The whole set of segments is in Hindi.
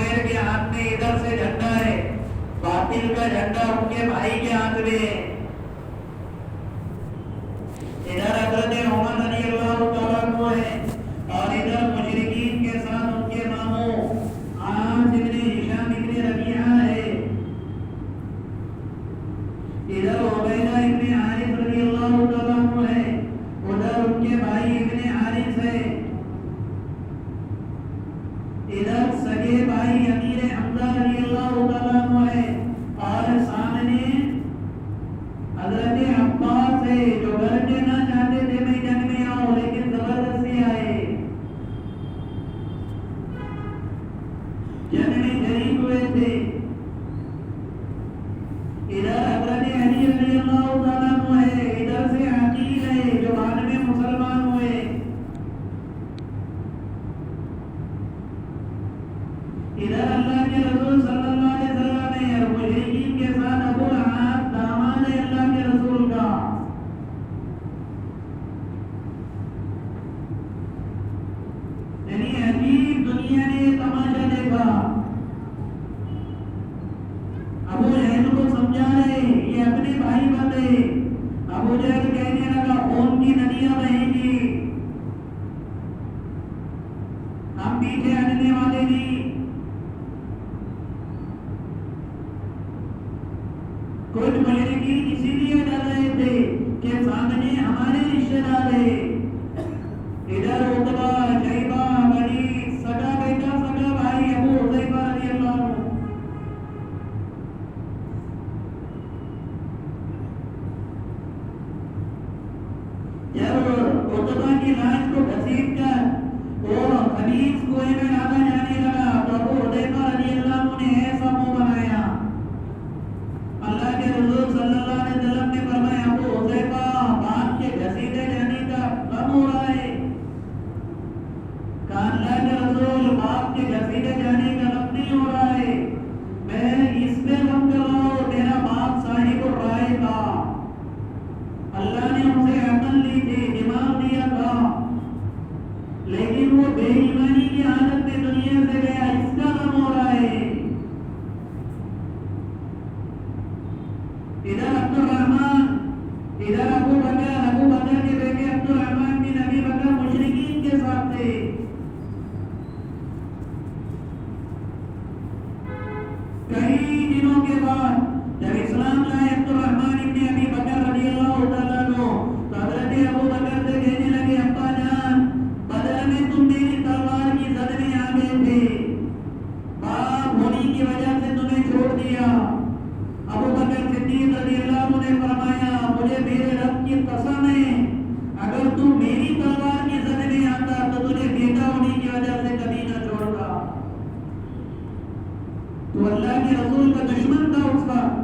जुबैर के हाथ में इधर से झंडा है, बातिल का झंडा उनके भाई के हाथ में है। इधर हजरत उमर रज़ियल्लाहु तआला अन्हु है और इधर मुशरिकीन के साथ उनके मामू आस इब्न हिशाम इब्न रबीआ है। इधर उबैदा इब्न हारिस रज़ियल्लाहु तआला अन्हु है, उधर उनके भाई इब्न हारिस है। इधर सगे भाई अमीर हमजा रज़ियल्लाहु तआला अन्हु है और सामने हजरत अब्बास है जो घर के ना चाहते थे मैं जंग में आऊं, लेकिन जबरदस्ती आए, जंग में शरीक हुए थे। इधर हजरत अली रज़ियल्लाहु तआला अन्हु है, इधर से अकील है जो बाद में मुसलमान हुए। इधर अल्लाह के रसूल सल्लल्लाहु अलैहि वसल्लम है और मुशरिकीन के साथ अबू आस दामाद है अल्लाह के रसूल का। यानी अजीब दुनिया ने तमाशा देखा। अबू जहल को समझा रहे ये अपने भाई बंदे। अबू जहल कहने लगा खून की नदियां बहेंगी, हम पीछे हटने वाले नहीं। कुछ मुशरिकीन इसीलिए डर रहे थे कि सामने हमारे रिश्तेदार है। इधर उतबा शैबा वलीद सगा बेटा सगा भाई अबू हुज़ैफा रज़ियल्लाहु अन्हु। जब उतबा की लाश को घसीट कर वो खलीज कुएं में डाला जाने लगा तो अबू हुज़ैफा रज़ियल्लाहु अन्हु ने ऐसा मुंह बनाया। अल्लाह के रसूल सल्लल्लाहु अलैहि वसल्लम ने फरमाया अबू हुज़ैफा बाप के घसीटे जाने का गम हो रहा है। कहा अल्लाह के रसूल बाप के घसीटे जाने का गम नहीं हो रहा है, मैं इस पे गम कर रहा हूँ मेरा बाप साहिब राय था, अल्लाह ने उसे अकल दी थी, दिमाग दिया था, लेकिन वो बेईमानी की हालत में दुनिया से गया, इसका गम हो रहा है। इधर अब्दुर्रहमान, इधर अबू बकर के बेटे अब्दुर्रहमान बिन अबी बकर मुशरिकीन के साथ थे। कई दिनों के बाद जब इस्लाम लाए अब्दुर्रहमान इब्न अबी बकर रज़ियल्लाहु तआला अन्हु तो हजरत अबू बकर से कहने लगे अब्बा जान बदर में तुम मेरी तलवार की जद में आ गए थे, बाप होने की वजह से तुम्हें छोड़ दिया। अबू बकर सिद्दीक रज़ियल्लाहु अन्हु ने फरमाया मुझे मेरे रब की कसम है अगर तू मेरी तलवार की जद में आता तो तुझे बेटा होने की वजह से कभी न छोड़ता। तो अल्लाह के रसूल का दुश्मन था उस वक्त।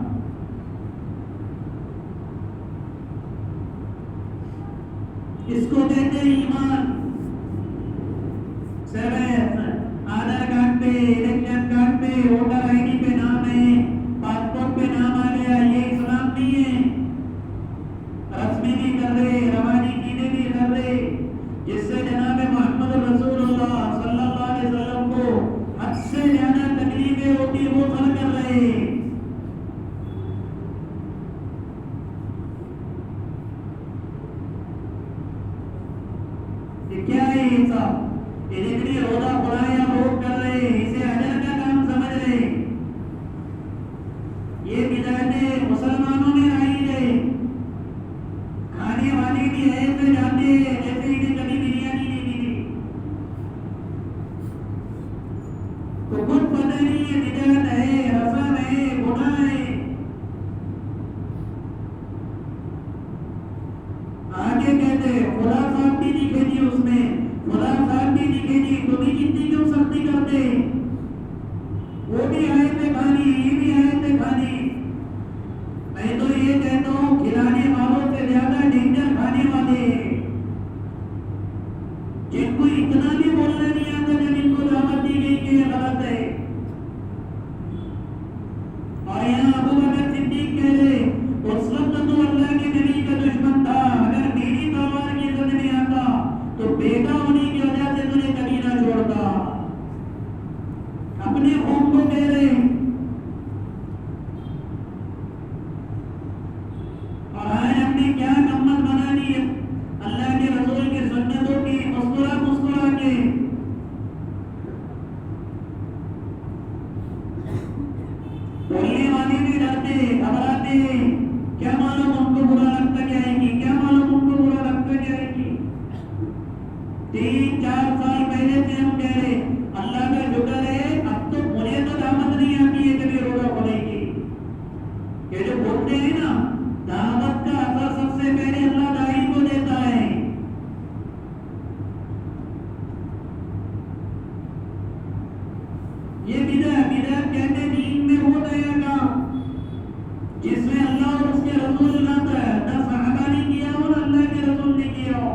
इसको कहते हैं ईमान। आधार कार्ड पे, इलेक्शन कार्ड पे, वोटर आईडी पे नाम है, पासपोर्ट पे नाम आ गया, ये इस्लाम नहीं है। रस्में भी कर रहे, रवानी कीने भी कर रहे, जिससे जनाब मोहम्मद रसूलुल्लाह सल्लल्लाहु अलैहि वसल्लम को हद से ज्यादा तकलीफें होती वो सब कर रहे। क्या है ये सब? इतनी रोजा खुलाया लोग कर रहे, इसे अजर का काम समझ रहे। ये बिदअतें मुसलमानों में आई है। खाने वाले भी ऐसे जाते हैं जैसे इन्हें कभी बिरयानी नहीं मिली। तो कुछ पता नहीं ये बिदअत है, रस्म है, गुनाह है। आगे कहते खुदा साहब भी दिखेगी उसमें, खुदा साहब भी दिखेगी, तुम्हें कितनी क्यों सख्ती करते? वो भी आए थे खानी, ये भी आए थे खानी। मैं तो ये कहता हूँ खिलाने वालों से ज्यादा डेंजर खाने वाले, जिनको इतना भी बोलना नहीं आता जब इनको दावत दी गई कि ये गलत है। और यहाँ अबू बकर सिद्दीक कह रहे उस वक्त तो अल्लाह के नबी का दुश्मन था, अगर मेरी तलवार की जद में आता तो बेटा होने की वजह से तुझे कभी ना छोड़ता। अपने 3-4 साल पहले से हम कह रहे, अल्लाह का शुक्र है अब तो मुझे तो दावत नहीं आती है कभी रोजा खोने की। ये जो बोलते हैं ना, दावत का असर सबसे पहले अल्लाह दाई को देता है। ये बिदअत कहते हैं दीन में वो नया काम जिसमें अल्लाह और उसके रसूल ना सहाबा ने किया हो ना अल्लाह के रसूल ने किया हो।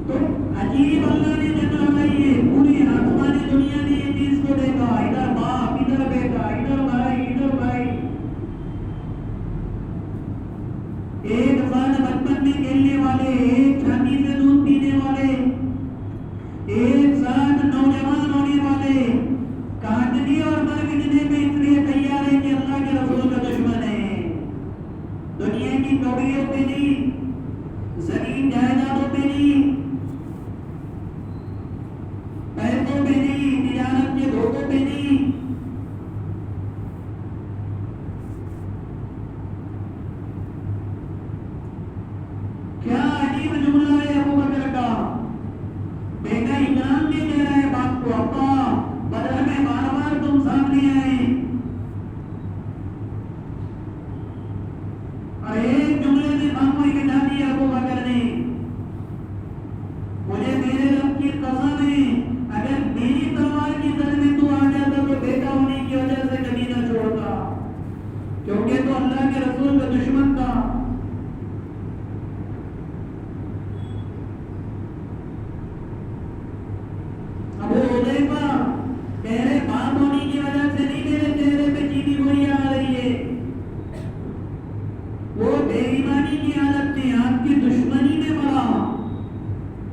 तो अजीब अल्लाह ने जगह बनाई है, पूरी आसमानी दुनिया ने ये चीज को देखा, इधर बाप, इधर बेटा, इधर भाई, इधर भाई, एक साथ बचपन में खेलने वाले, एक छाती से दूध पीने वाले, एक साथ नौजवान होने वाले, काटने और मर मिटने में इसलिए तैयार है कि अल्लाह के रसूल का दुश्मन है। दुनिया की कौड़ियों पे नहीं, जमीन जायदादों पे नहीं, पैसों पे नहीं, तिजारत के धोखों पे नहीं, क्या अजीब जुमला है अबू बकर का। बेटा इमरान भी कह रहा है बाप को, अब्बा बदर में बार बार तुम सामने आए, और एक जुमले में खामोश बिठा दिया अबू बकर ने। मुझे मेरे रब की कसम है, अगर मेरी तलवार की जर में तू आ जाता तो बेटा होने की वजह से कभी ना छोड़ता, क्योंकि तो अल्लाह के रसूल का दुश्मन था। मेरे बाप होने की वजह से नहीं, मेरे चेहरे पे चीनी गोलियां आ रही है, वो बेईमानी की हालत में आपकी दुश्मनी में मरा।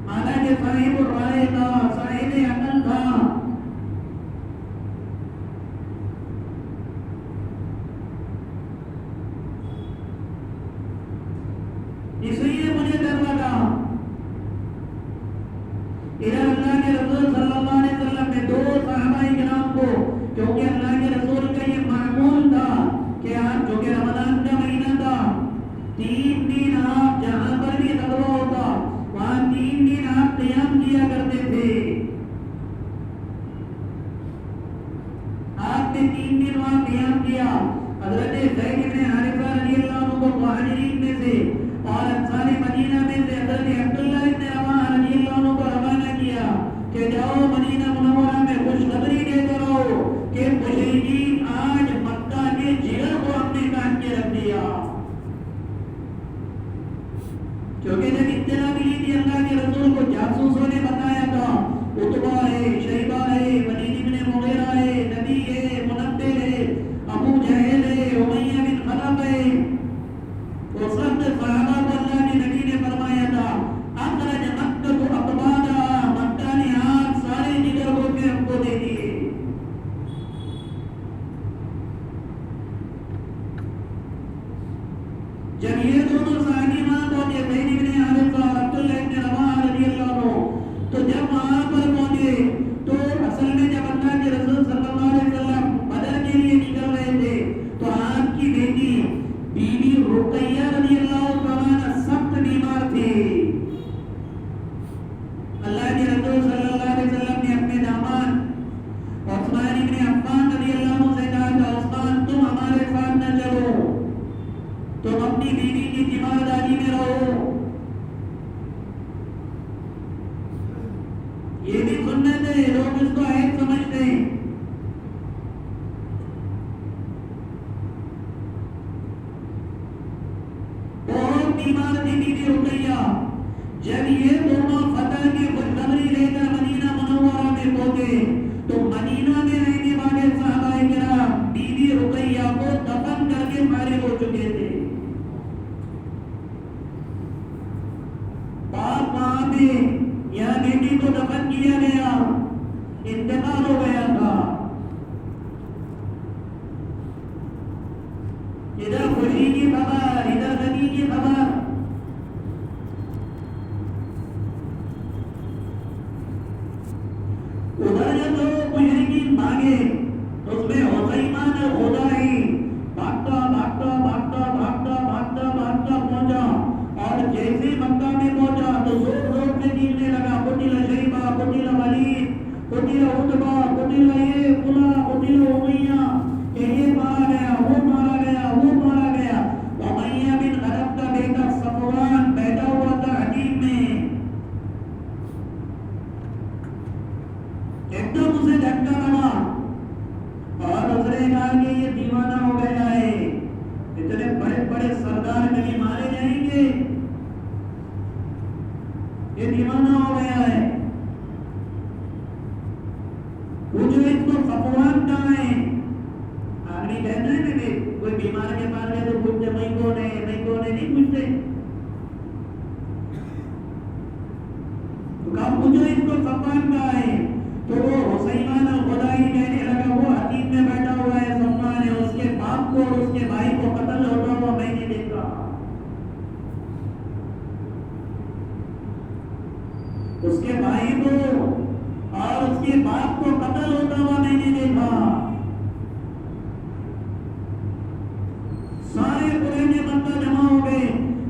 हालांकि साहिब राय था, साहिब अकल था, इसलिए मुझे डर लगा। इधर अल्लाह के रसूल सल्लल्लाहु अलैहि वसल्लम ने दो सहाबाए किराम को, क्योंकि अल्लाह के रसूल का ये मामूल था कि आप, जो कि रमजान का महीना था, 3 दिन आप जहां पर भी गज़वा होता वहां 3 दिन आप क़ियाम किया करते थे। आपने 3 दिन वहां क़ियाम किया। हज़रत ज़ैद इब्न हारिसा रज़ियल्लाहु अन्हु को मुहाजिरीन में से और अंसारी मदीना में से हज़रत अब्दुल्लाह इब्न रवाहा रज़ियल्लाहु अन्हु को रवाना किया कि जाओ मदीना मुनव्वरा में खुशखबरी देते रहो कि मुशरिकीन आज मक्का के जिगर को अपने काट के रख दिया। क्योंकि जब इत्तला मिली थी अल्लाह के रसूल को, जासूसों ने बताया था उतबा है, शैबा है, वलीद इब्न मुगीरा है, नबी है, मुनब्बिर है, अबू जहल है, उमय्या बिन खलफ है, वो सब सहाबा को अल्लाह के नबी ने फरमाया था अखरज मक्का को अकबादा, मक्का ने आज सारे जिगर को के हमको दे दिए। जब ये दोनों सहाबी वहां पहुंचे, ज़ैद इब्न हारिसा और अब्दुल्लाह इब्न रवाहा रज़ियल्लाहु अन्हु, तो जब वहां पर पहुंचे तो असल में जब अल्लाह के रसूल सल्लल्लाहु अलैहि वसल्लम बदर के लिए निकल रहे थे तो आपकी बेटी बीबी रुकैया रज़ियल्लाहु तआला सख्त बीमार थी। अल्लाह के रसूल सल्लल्लाहु अलैहि वसल्लम ने अपने दामाद उस्मान इब्न अफ़्फ़ान रज़ियल्लाहु अन्हु से कहा था, उस्मान तुम हमारे साथ न चलो, तुम अपनी बीवी की जिम्मेदारी में रहो। ये भी सुन्नत है, लोग इसको ऐप समझते हैं। बहुत बीमार थी बीबी रुकैया। जब ये दोनों फतह की खुशखबरी लेकर मदीना मुनव्वरा में पहुंचे तो मदीना में रहने वाले सहाबाए किराम बीबी रुकैया को दफन करके फारिग हो चुके थे। बाप वहां पे या बेटी को दफन किया गया, इंतकाल हो गया था। इधर खुशी की खबर, इधर गमी की खबर। उधर जब लोग मुशरिकीन भागे उसमें हुज़ैमा ने दीवाना हो गया है। पूछो इसको सफवान कहाँ है? आखिरी कहना है ना, कोई बीमार के पास गए तो पूछते मैं कौन है, मैं कौन है, नहीं पूछते। तो कहा पूछो इसको सफवान कहाँ है? तो वो हुसैमान अल-खुदाई कहने लगा वो हदीस में बैठा हुआ है, सफवान है, उसके बाप को और उसके भाई को कत्ल होता हुआ मैंने देखा। उसके भाई को और उसके बाप को कत्ल होता हुआ मैंने देखा। सारे कुरैश मक्का जमा हो गए।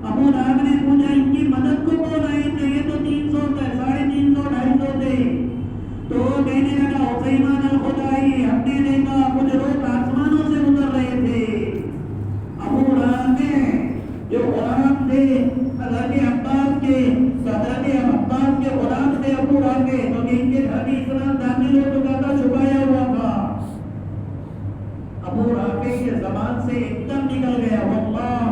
अबू लहब ने पूछा इनकी मदद को कौन आएंगे? ये तो 300 थे, 350 250 थे। तो कहने लगा हुसैमान अल-खुदाई हमने देखा कुछ लोग आसमानों से उतर रहे थे। अबू लहब ने जो गुलाम थे हज़रत अब्बास के, हज़रत अब्बास के गुलाम थे अबू लहब के, तो इनके घर में इस्लाम दाखिल हो चुका था, छुपाया हुआ था। अबू लहब के ज़बान से एकदम निकल गया वल्लाह,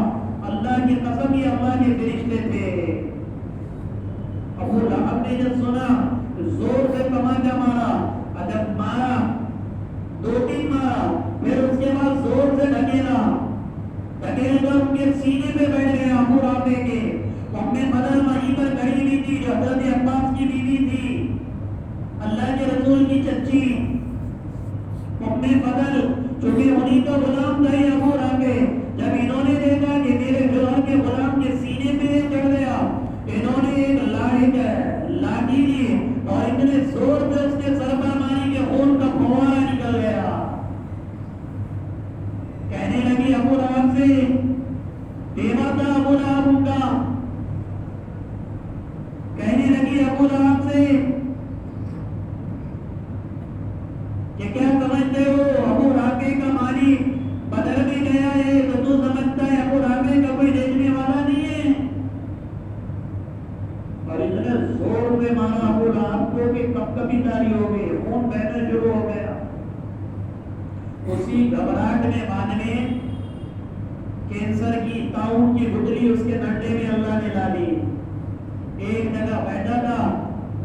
अल्लाह की कसम ये अल्लाह के फरिश्ते थे। अबू लहब ने जब सुना जोर से तमाचा मारा, जब मारा 2-3 मारा, फिर उसके बाद जोर से ढकेला, ढकेलकर उनके सीने पे बैठ गया अबू लहब के। उम्मे बदर वहीं पर खड़ी हुई थी, जो हज़रत अब्बास की बीवी थी, अल्लाह के रसूल की चच्ची उम्मे बदर, चूंकि उन्हीं का गुलाम था अबू लहब। जब इन्होंने देखा कि मेरे घर के गुलाम के सीने पे चढ़ गया, इन्होंने एक लाठी ली और इतने जोर से उसके सर पर मारी कि खून का फव्वारा निकल गया। कहने लगी अबू लहब से, देवा था अबू लहब उनका, कहने लगी अबू लहब से कि क्या समझते हो अबू लहब का मालिक बदर में गया है तो तू समझता है अबू लहब का कोई देखने वाला नहीं है? और इतने जोर से मारा अबू लहब को कि कभी तारी हो गई, खून बहना शुरू हो गया। उसी घबराहट में बाद में कैंसर की ताउन की गुठली उसके नड्डे में अल्लाह ने डाली। एक जगह बैठा था,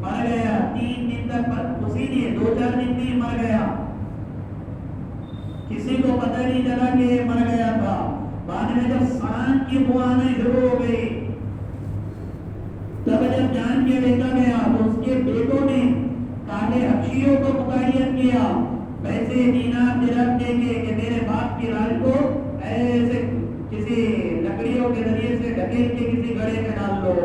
मर गया। 3 दिन तक उसी ने 2-4 दिन में मर गया, किसी को पता नहीं चला कि ये मर गया था। बाद में जब सांस की बुआ आने शुरू हो गई, तब जब जान के देखा गया तो उसके बेटों ने काले हबशियों को मुकायद किया, पैसे दीनार दिरहम देके कि मेरे बाप की लाश को ऐसे किसी लकड़ियों के जरिए से ढकेल के किसी गड्ढे में डाल लो।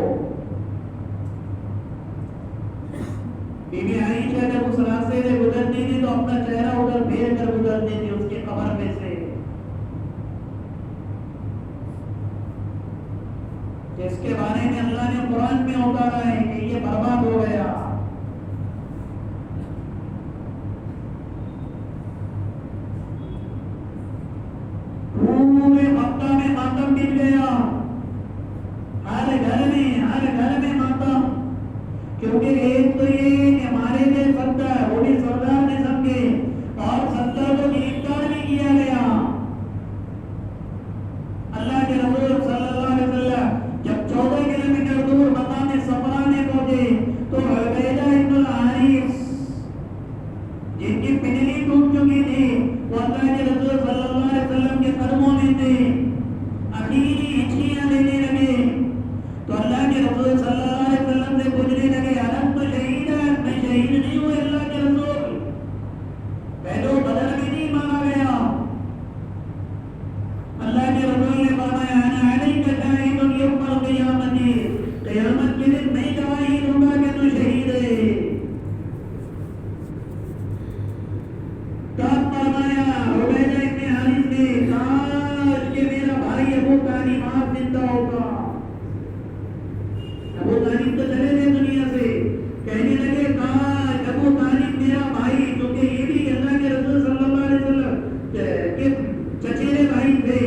बीबी आयशा जब उस रास्ते से गुजरती थी तो अपना चेहरा उधर फेर कर गुजरती थी उसके कब्र में से। जिसके बारे में अल्लाह ने कुरान में उतारा है कि ये बर्बाद हो गया। पूरे मक्का में मातम बिछ गया, हर घर में मातम, क्योंकि एक तो ये कि हमारे लिए 70 वो भी सरदार ने समझे और 70 को गिरफ्तार भी किया गया। अल्लाह के रसूल सल्लल्लाहु अलैहि वसल्लम जब 14 किलोमीटर दूर मकाम सफरा में पहुंचे तो उबैदा इब्न हारिस जिनकी पिंडली टूट चुकी थी वो अल्लाह के रसूल सल्लल्लाहु अलैहि वसल्लम के कदमों में थे, अकेली हिचकियां लेने लगे। तो अल्लाह के रसूल सल्लल्लाहु अलैहि वसल्लम से पूछने लगे अलम तो शहीद है? मैं शहीद नहीं हूँ अल्लाह के रसूल, पहले बदर में नहीं मारा गया। अल्लाह के रसूल ने फरमाया अना अलैका शाहिदुन यौमल क़ियामती, क़यामत के दिन मैं गवाही दूंगा कि तू शहीद है। तब फरमाया उबैदा इब्न हारिस ने, काश कि मेरा भाई अबू तालिब आज जिंदा होता। अबू तालिब तो चले गए दुनिया से, कहने लगे काश अबू तालिब मेरा भाई, क्योंकि ये भी अल्लाह के रसूल सल्लल्लाहु अलैहि वसल्लम के चचेरे भाई थे,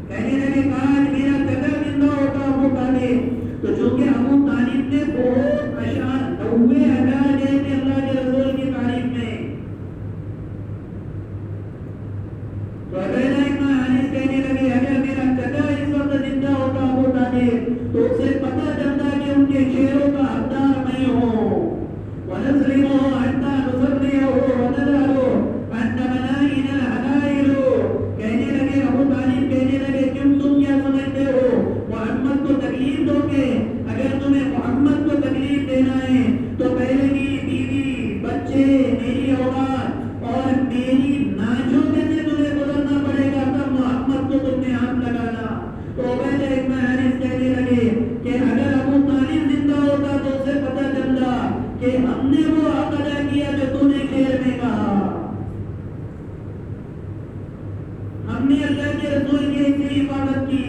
कहने लगे काश मेरा चचा जिंदा होता अबू तालिब। तो चूंकि अबू तालिब ने बहुत अशार 90,000 गए थे अल्लाह के रसूल की तारीफ में, तो उबैदा इब्न हारिस कहने लगे अगर मेरा चचा इस वक्त जिंदा होता अबू तालिब तो उसे पता चलता कि उनके शेरों का हमने अल्लाह के रसूल की इतनी इबादत की।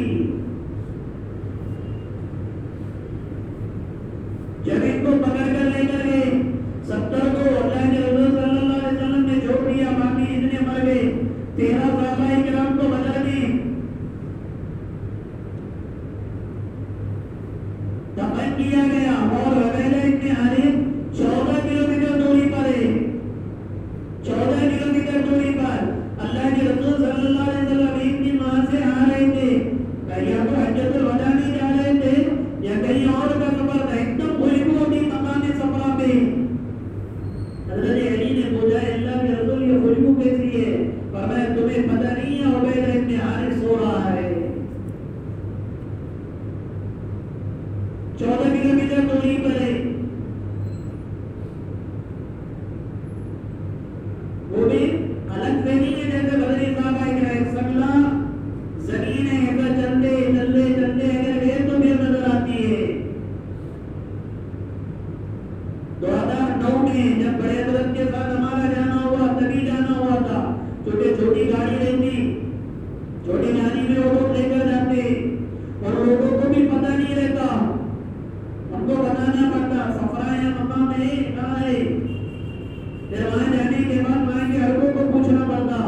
जब इनको पकड़ कर लेकर गए 70 को अल्लाह के रसूल सल्लल्लाहु अलैहि वसल्लम ने छोड़ दिया, बाकी इतने मर गए। 13 सहाबाए किराम को बदर में दफन किया गया और रबैदा इब्न हारिस 14 किलोमीटर दूरी पर है। 14 किलोमीटर दूरी पर अल्लाह के रसूल सल्लल्लाहु अलैहि वसल्लम एक दिन वहां से आ रहे थे, या तो हज्जतुल वदा में जा रहे थे या कहीं और का सफर था। एकदम खुशबू थी मकाम सफरा पे। हजरत अली ने पूछा, अल्लाह के रसूल ये खुशबू कैसी है? फरमाया, तुम्हें पता नहीं है उबैदा इब्न हारिस सो रहा है। 14 किलोमीटर दूरी पर है। वो भी अलग से नहीं है जैसे बदरी साहब आए सकला जमीन है, अगर चलते चलते चलते अगर गए तो फिर नजर आती है। 2009 में जब बड़े हजरत के साथ हमारा जाना हुआ तभी जाना हुआ था। छोटी गाड़ी रहती, छोटी गाड़ी में वो लोग लेकर जाते और लोगों को भी पता नहीं रहता, हमको बताना पड़ता सफरा या मकाम है कहाँ है। फिर वहां जाने के बाद वहां के अरबों को पूछना पड़ता।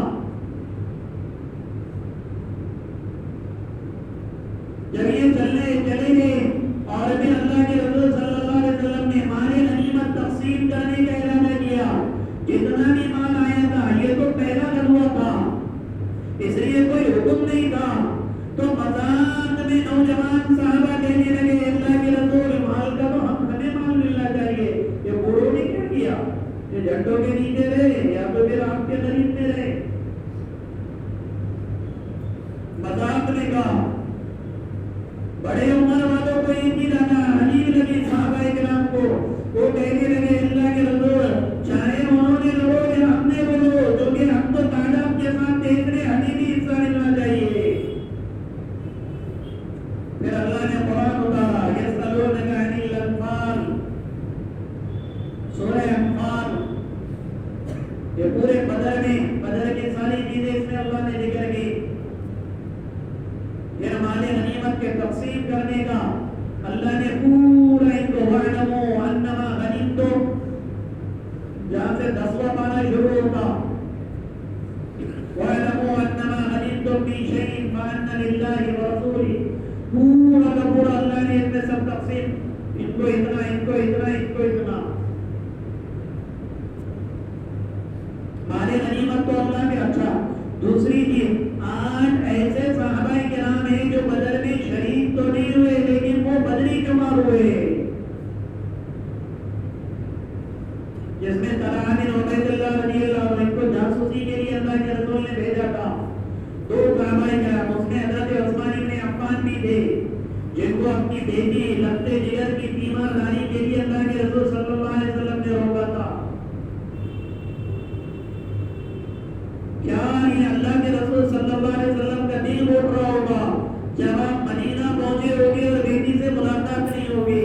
जब ये चले गए और भी अल्लाह के रसूल सल्लल्लाहु अलैहि वसल्लम ने हमारे गनीमत तकसीम करने का इरादा किया। जितना भी माल आया था, ये तो पहला गज़वा था, इसलिए कोई हुक्म नहीं था। तो मज़ाक में नौजवान साहबा कहने लगे, अल्लाह के रसूल माल का तो हमें माल मिलना चाहिए। ये बूढ़ों ने क्या किया? ये झंडों के नीचे रहे या तो फिर आपके करीब में रहे। मज़ाक में कहा। बड़े उम्र वालों को एक ही लगा, अजीब लगी साहबाए किराम को। वो कहने लगे, अल्लाह के रसूल चाहे उन्होंने लो या हमने बोलो, जो कि हमको तादाद के साथ देखने हमें भी हिस्सा मिलना चाहिए। फिर अल्लाह ने कुरान उतारा, यस्अलूनका अनिल अनफाल, सूरह अनफाल। ये पूरे बदर की सारी चीजें इसमें अल्लाह ने जिक्र की। फिर माले गनीमत के तकसीम करने का अल्लाह ने पूरा इनको वअलमू अन्नमा गनीमतुम, जहां से 10वां पारा शुरू होता, वअलमू अन्नमा गनीमतुम मिन शैइन फअन्न लिल्लाहि व रसूलिही, पूरा का पूरा अल्लाह ने इसमें सब तकसीम, इनको इतना इनको इतना इनको इतना। माले गनीमत तो अल्लाह के। अच्छा, दूसरी चीज, 8 ऐसे सहाबाए किराम हैं जो बदर में शहीद तो नहीं हुए लेकिन वो बदरी शुमार हुए, जिसमें तलहा बिन उबैदुल्लाह रज़ियल्लाहु अन्हु को जासूसी के लिए अल्लाह के रसूल ने भेजा था। 2 सहाबाए किराम, उसमें हज़रत उस्मान इब्न अफ़्फ़ान भी थे, जिनको अपनी बेटी लफ्ते जिगर की तीमारदारी के लिए अल्लाह के रसूल सल्लल्लाहु अलैहि वसल्लम ने रोका था। क्या ये अल्लाह के रसूल सल्लल्लाहु अलैहि वसल्लम का दिल उठ रहा होगा जब आप मदीना पहुंचे होगे और बेटी से मुलाकात नहीं होगी?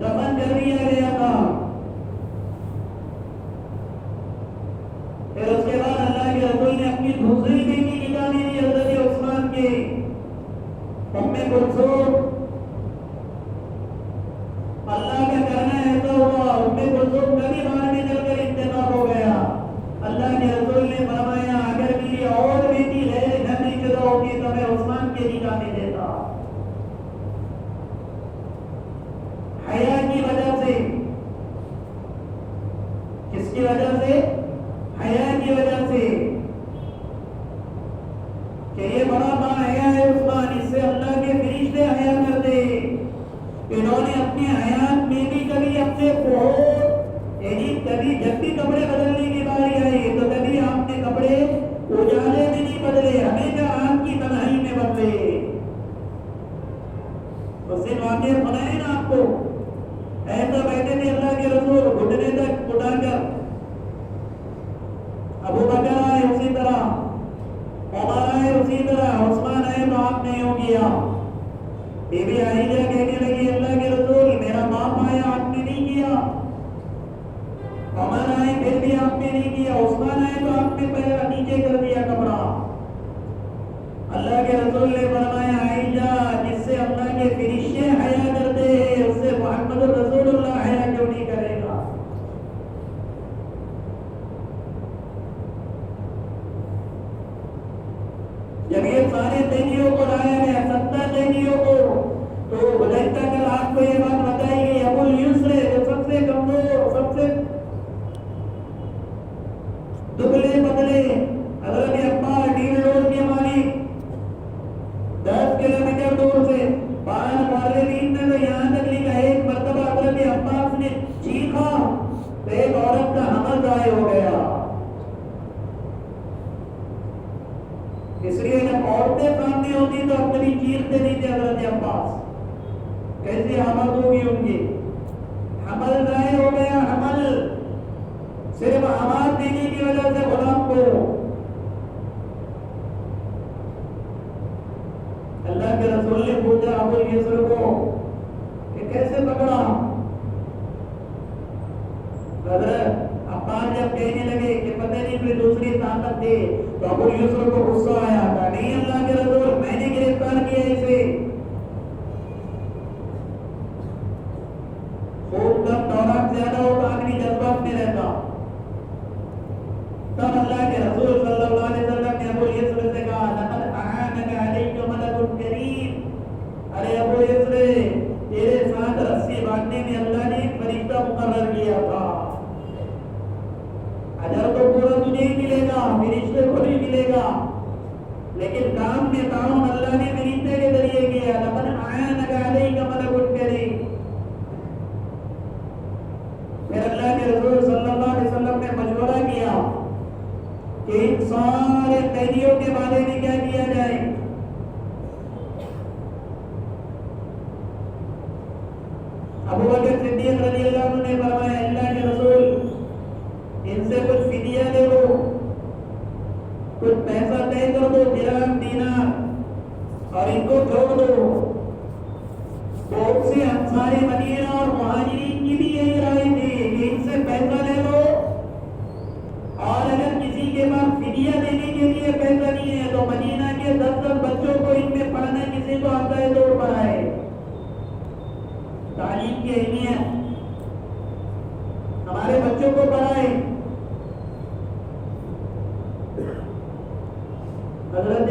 दफन कर दिया गया था। फिर उसके बाद अल्लाह के रसूल ने अपनी दूसरी बेटी निकाह दी हज़रत उस्मान के, उम्मे कुलसूम। अल्लाह का करना ऐसा हुआ, उम्मे कुलसूम का भी बाहर निकल कर इंतकाल हो गया। अल्लाह के रसूल ने फरमाया, अगर मेरी और बेटी गैर नबीशुदा होती तो मैं उस्मान के निकाह में देता। हया की वजह से, किसकी वजह से? हया की वजह से कि ये बड़ा बाहया है उस्मान, इससे अल्लाह के फरिश्ते हया करते। इन्होंने अपनी हयात में भी कभी अपने बहुत यानी कभी जब भी कपड़े बदलने की बारी आई तो कभी आपने कपड़े उजाले में नहीं बदले, हमेशा आपकी तन्हाई में बदले। उससे वाक़या सुनाए ना आपको, ऐसा बैठे थे अल्लाह के रसूल घुटने तक उठाकर, अबू बकर आए उसी तरह, उमर आए उसी तरह, उस्मान आए तो आपने यूं किया। बीबी आइशा कहने लगी, अल्लाह के रसूल मेरा बाप आया आपने नहीं किया। उमर आए आए फिर भी आपने नहीं किया, उस्मान आए तो आपने पैर नीचे कर दिया कपड़ा। अल्लाह के रसूल ने फरमाया आइशा जिससे अल्लाह के फरिश्ते हया करते हैं उससे मोहम्मद रसूलुल्लाह हया क्यों नहीं करेगा। जब ये सारे तेजियों को लाया गया 70 तेजियों को, तो हुदैबिया कल आपको ये बात बताई गई अबुल युस्र जो सबसे कमजोर सबसे दुबले पतले हजरत अब्बास डील रोड के मालिक 10 किलोमीटर दूर से बाहर मुअर्रिखीन ने तो यहाँ तक लिखा एक मर्तबा हजरत अब्बास ने चीखा तो एक औरत का हमल जाए हो गया। इसलिए जब औरतें सामने होती तो अपनी चीरते नहीं थे हजरत अब्बास, कैसी आमद होगी उनकी। हमल जाए हो गया, हमल सिर्फ आवाज देने की वजह से गुलाम को अल्लाह के रसूल ने पूछा अबू यसर को कि कैसे पकड़ा। हजरत अब्बास जब कहने लगे कि पता नहीं कोई दूसरी ताकत थी तो अबू यसर को गुस्सा आया था, नहीं अल्लाह के रसूल मैंने गिरफ्तार किया इसे। खून का दौरा ज्यादा हो तो आदमी जज्बात में रहता। तब अल्लाह के रसूल सल्लल्लाहु अलैहि वसल्लम ने अबू यसर से कहा लक़द अआनका अलैका मलकुन करीम, अरे अबू यसर तेरे साथ रस्सी बांधने में अल्लाह ने एक फरिश्ता मुकर्रर किया था। अजर तो पूरा तुझे ही मिलेगा, फरिश्ते को नहीं मिलेगा, लेकिन काम में ताउन अल्लाह ने फरिश्ते के जरिए किया। लक़द अआनका अलैका मलकुन करीम। फिर अल्लाह के रसूल सल्लल्लाहु अलैहि वसल्लम ने मशवरा किया कि इन सारे कैदियों के बारे में क्या किया जाए। अबू बकर सिद्दीक रज़ियल्लाहु अन्हु ने फरमाया अल्लाह के रसूल इनसे कुछ फिदिया ले लो, कुछ पैसा तय कर दो दिरहम दीनार और इनको छोड़ दो। बहुत से अंसारी मदीना और मुहाजिरीन की भी यही राय थी कि इनसे पैसा ले लो और अगर किसी के पास फिदिया देने के लिए पैसा नहीं है तो मदीना के 10-10 बच्चों को इनमें पढ़ना किसी को आता है तो पढ़ाए। तालीम की अहमियत, हमारे बच्चों को पढ़ाए। हजरत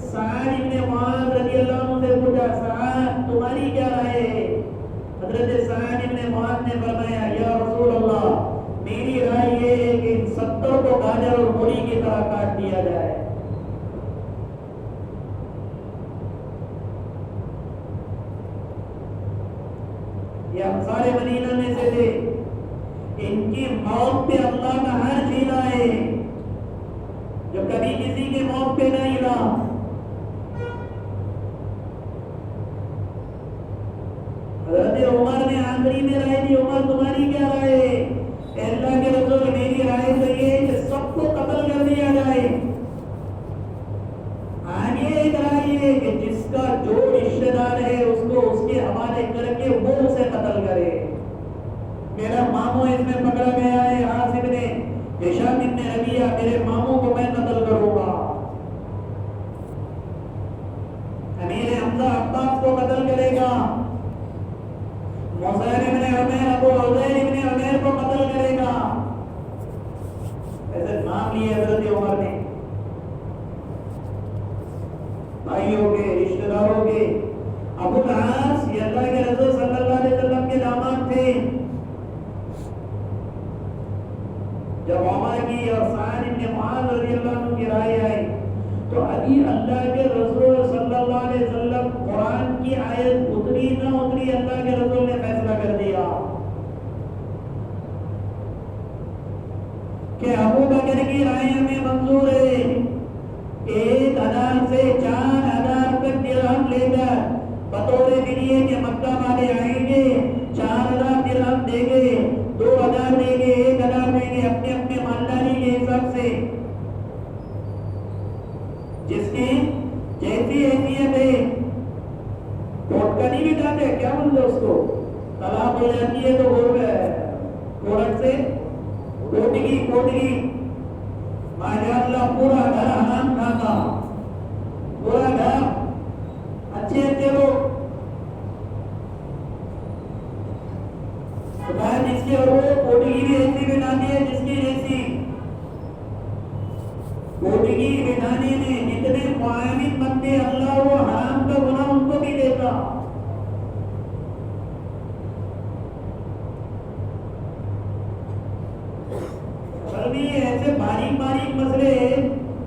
साद इब्ने मुआज रज़ियल्लाहु अन्हु से पूछा साद तुम्हारी क्या राय है। हजरत साद इब्ने मुआज ने फरमाया या रसूल अल्लाह मेरी राय ये है कि 70 को गाजर और मूली की तरह काट दिया जाए। ये अंसारे मदीना में से थे, इनकी मौत पे अल्लाह का हर झीला है जो कभी किसी की मौत पे नहीं हिला। हजरत उमर ने आखिरी में राय दी, उमर तुम्हारी क्या राय है। अल्लाह के रसूल मेरी राय तो ये है कि सबको कत्ल कर दिया जाए। आगे एक राय है कि जिसका जो रिश्तेदार है उसको उसके हवाले करके वो उसे कत्ल करे। मेरा मामू इसमें पकड़ा गया है, आसिफ ने हिशाम इब्ने रबिया, मेरे मामू को मैं कत्ल करूंगा। अमीर हमजा अब्बास को कत्ल करेगा। मुसैर इब्ने उमैर अबू उज़ैर इब्ने उमैर को कत्ल करेगा। ऐसे नाम लिए हजरत उमर ने भाइयों के रिश्तेदारों के। अबू आस ये अल्लाह के रसूल सल्लल्लाहु अलैहि वसल्लम के दामाद थे। जब उमर की और साद इब्ने मुआज रज़ियल्लाहु अन्हु की राय आई तो अभी अल्लाह के रसूल सल्लल्लाहु अलैहि वसल्लम कुरान की आयत उतरी ना उतरी अल्लाह के रसूल ने फैसला कर दिया कि अबू बकर की राय में मंजूर है। 1000 से 4000 तक दिरहम लेकर बतौर फिदिये के मक्का वाले आएंगे, 4000 दिरहम देंगे, 2000 देंगे, 1000 देंगे अपने अपने मालदारी के हिसाब से, जिसकी जैसी हैसियत है। कोर्ट का नहीं बिठाते क्या बोलते उसको, तलाक हो जाती है तो कोर्ट से कोटगी कोटगी माशाअल्लाह पूरा घर हराम खाता, पूरा घर अच्छे अच्छे लोग जिसके वो कोटगी भी ऐसी बिठानी है जिसकी जैसी कोटगी बिठाने में जितने मुआमिन बनते अल्लाह वो हराम का गुनाह उनको भी देता। ऐसे बारीक बारीक मसले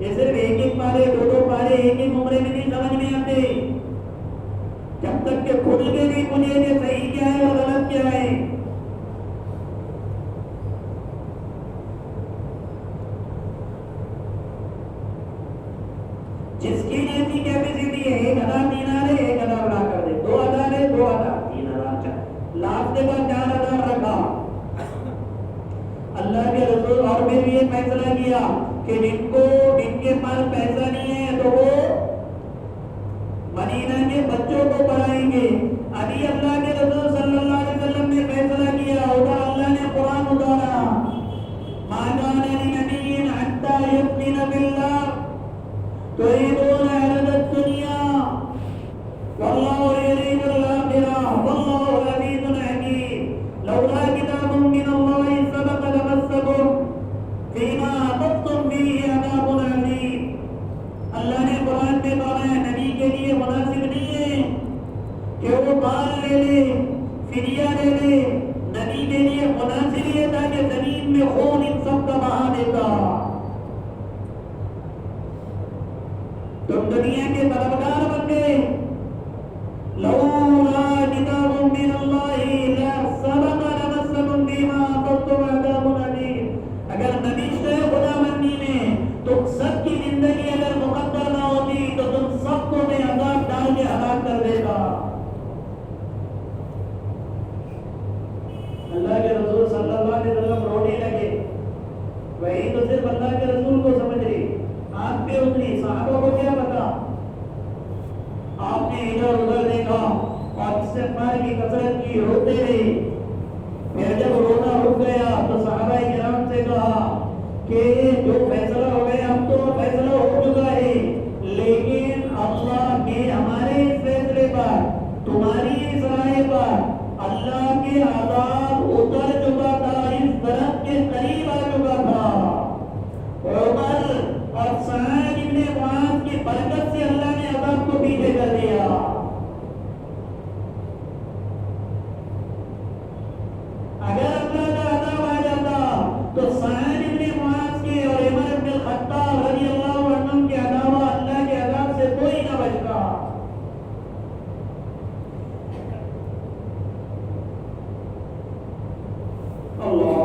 ये सिर्फ एक एक पारे दो दो पारे एक एक उम्र में नहीं समझ में आते, जब तक के खुल के नहीं पूछे सही क्या है और गलत क्या है। जिसकी जैसी कैपेसिटी है 1000 दीनार है 1000 उड़ा कर दे, 2000 है 2000 3000 लाख के बाद 4000 रखा। अल्लाह के रसूल और फिर ये फैसला किया कि जिनके पास पैसा नहीं है तो वो मदीना के बच्चों को पढ़ाएंगे। अभी अल्लाह के रसूल सल्लल्लाहु अलैहि वसल्लम ने फैसला किया, उधर अल्लाह ने कुरान उतारा, मा काना लिनबिय्यिन हत्ता यु'मिना बिल्लाह तुरीदून अरदद दुनिया वल्लाहु युरीदुल आखिरह वल्लाहु अज़ीज़ुन हकीम लौला किताबुम मिनल्लाहि सबक़ लमस्सकुम फीमा अख़ज़्तुम फीही अज़ाबुन अज़ीम। अल्लाह ने कुरान में फरमाया नबी के लिए मुनासिब नहीं है कि वो माल ले ले फिदिया ले ले, नबी के लिए मुनासिब ये था कि जमीन में खून इन सब का बहा देता। तुम दुनिया के तलबगार बन गए, लौला किताबुम मिनल्लाहि लसबक़ लमस्सकुम फीमा अख़ज़्तुम अज़ाबुन अज़ीम। अगर नबी से खुदाबंदी में तुम सबकी जिंदगी अगर मुकद्दर ना होती तो तुम सबको मैं अज़ाब डाल के हलाक कर देता। अल्लाह के रसूल सल्लल्लाहु अलैहि वसल्लम रोने लगे, वही तो सिर्फ अल्लाह के रसूल को समझ रही, आंख पे उतरी, साहबों को क्या पता। आपने इधर उधर देखा और इस्तिग़फ़ार की कसरत की, रोते रहे। फिर जब रोना रुक गया तो सहाबाए किराम से कहा कि जो फैसला हो गया अब तो फैसला हो चुका है, लेकिन अल्लाह ने हमारे इस फैसले पर तुम्हारी इस राय पर अल्लाह के अज़ाब उतर चुका था, इस दरख्त के करीब आ चुका था। उमर और सअद इब्न मुआज़ की बरकत से अल्लाह ने अज़ाब को पीछे कर दिया। अगर अल्लाह का अज़ाब आ जाता तो सअद इब्न मुआज़ के और उमर इब्न ख़त्ताब रज़ियल्लाहु अन्हुम के अलावा अल्लाह के अज़ाब से कोई न बचता। अल्लाह